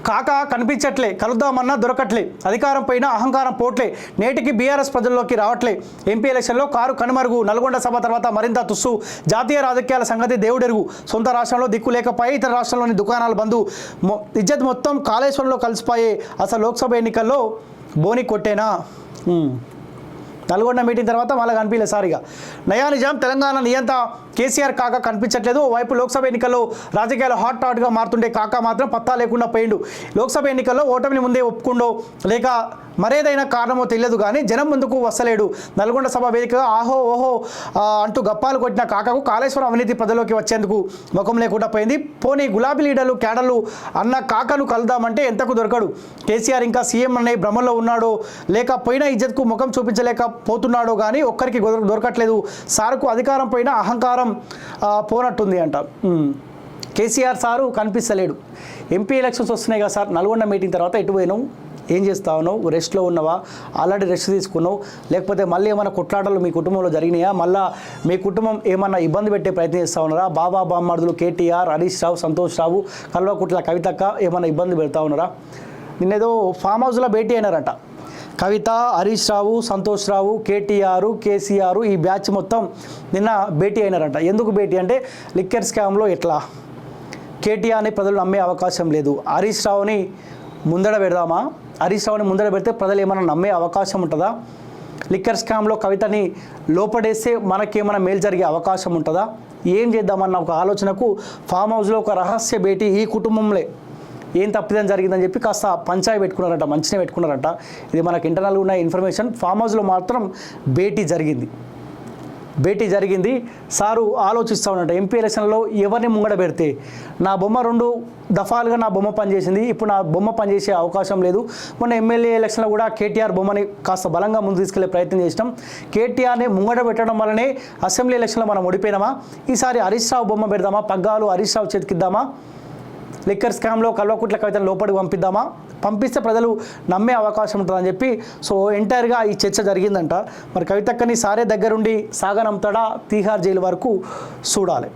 కాక కనిపించట్లే, కలుద్దామన్నా దొరకట్లే, అధికారం పైన అహంకారం పోట్లే, నేటికి బీఆర్ఎస్ ప్రజల్లోకి రావట్లే, ఎంపీ ఎలక్షన్లో కారు కనుమరుగు, నల్గొండ సభ తర్వాత మరింత తుస్సు, జాతీయ రాజకీయాల సంగతి దేవుడెరుగు, సొంత రాష్ట్రంలో దిక్కు లేకపోయి ఇతర రాష్ట్రంలోని దుకాణాలు బంధు, ఇజ్జత్ మొత్తం కాళేశ్వరంలో కలిసిపోయే, అసలు లోక్సభ ఎన్నికల్లో బోని కొట్టేనా. నల్గొండ మీటింగ్ తర్వాత మళ్ళీ కనిపించలేదు సారిగా. నయా నిజాం తెలంగాణ నియంత కేసీఆర్ కాక కనిపించట్లేదు. ఓవైపు లోక్సభ ఎన్నికల్లో రాజకీయాలు హాట్గా మారుతుండే కాక మాత్రం పత్తా లేకుండా పోయిండు. లోక్సభ ఎన్నికల్లో ఓటమిని ముందే ఒప్పుకుండో లేక మరేదైనా కారణమో తెలియదు కానీ జనం ముందుకు వస్తలేడు. నల్గొండ సభ వేదికగా ఆహో ఓహో అంటూ గప్పాలు కొట్టిన కాకకు కాళేశ్వరం అవినీతి ప్రజల్లోకి వచ్చేందుకు ముఖం లేకుండా పోయింది. పోనీ గులాబీ లీడర్లు క్యాడర్లు అన్న కాకను కలుద్దామంటే ఎంతకు దొరకడు. కేసీఆర్ ఇంకా సీఎం అనే భ్రమంలో ఉన్నాడో లేక పోయిన ఇజ్జత్కు ముఖం చూపించలేకపోతున్నాడో కానీ ఒక్కరికి దొరకట్లేదు. సారుకు అధికారం పైన అహంకారం పోనట్టుంది అంట. కేసీఆర్ సారు కనిపిస్తలేడు. ఎంపీ ఎలక్షన్స్ వస్తున్నాయి కదా సార్, నల్గొండ మీటింగ్ తర్వాత ఎటు పోయినావు, ఏం చేస్తా ఉన్నావు, రెస్ట్లో ఉన్నావా, ఆల్రెడీ రెస్ట్ తీసుకున్నావు, లేకపోతే మళ్ళీ ఏమైనా కొట్లాటలు మీ కుటుంబంలో జరిగినాయా, మళ్ళీ మీ కుటుంబం ఏమన్నా ఇబ్బంది పెట్టే ప్రయత్నం చేస్తూ ఉన్నారా, బాబా బామ్మర్దులు కేటీఆర్, హరీష్ రావు, సంతోష్ రావు, కల్వకుట్ల కవితక్క ఏమన్నా ఇబ్బంది పెడతా ఉన్నారా. నిన్నేదో ఫామ్ హౌస్లో భేటీ అయినారట కవిత, హరీష్ రావు, సంతోష్ రావు, కేటీఆర్, కేసీఆర్ ఈ బ్యాచ్ మొత్తం నిన్న భేటీ అయినారంట. ఎందుకు భేటీ అంటే లిక్కర్ స్కామ్లో ఎట్లా కేటీఆర్ని ప్రజలు నమ్మే అవకాశం లేదు, హరీష్ రావుని ముందడ పెడదామా, హరీష్ రావుని ముందర పెడితే ప్రజలు ఏమైనా నమ్మే అవకాశం ఉంటుందా, లిక్కర్ స్కామ్లో కవితని లోపడేస్తే మనకేమైనా మేలు జరిగే అవకాశం ఉంటుందా, ఏం చేద్దామన్న ఒక ఆలోచనకు ఫామ్ హౌస్లో ఒక రహస్య భేటీ ఈ కుటుంబంలో ఏం తప్పిదం జరిగిందని చెప్పి కాస్త పంచాయి పెట్టుకున్నారట, మంచినే పెట్టుకున్నారట. ఇది మనకు ఇంటర్నల్గా ఉన్న ఇన్ఫర్మేషన్. ఫామ్ హౌస్లో మాత్రం భేటీ జరిగింది. సారు ఆలోచిస్తూ ఉన్నట్టు ఎంపీ ఎలక్షన్లో ఎవరిని ముంగడ పెడితే నా బొమ్మ 2 దఫాలుగా నా బొమ్మ పనిచేసింది, ఇప్పుడు నా బొమ్మ పనిచేసే అవకాశం లేదు. మొన్న ఎమ్మెల్యే ఎలక్షన్లో కూడా కేటీఆర్ బొమ్మని కాస్త బలంగా ముందు తీసుకెళ్లే ప్రయత్నం చేసినాం. కేటీఆర్ని ముంగడ పెట్టడం వల్లనే అసెంబ్లీ ఎలక్షన్లో మనం ఓడిపోయినామా, ఈసారి హరీష్ రావు బొమ్మ పెడదామా, పగ్గాలు హరీష్ రావు చేతికిద్దామా, లిక్కర్ స్కామ్లో కల్వకుట్ల కవితను లోపలికి పంపిద్దామా, పంపిస్తే ప్రజలు నమ్మే అవకాశం ఉంటుందని చెప్పి సో ఎంటైర్గా ఈ చర్చ జరిగిందంట. మరి కవితక్కని సారే దగ్గరుండి సాగనంతాడా తీహార్ జైలు వరకు చూడాలి.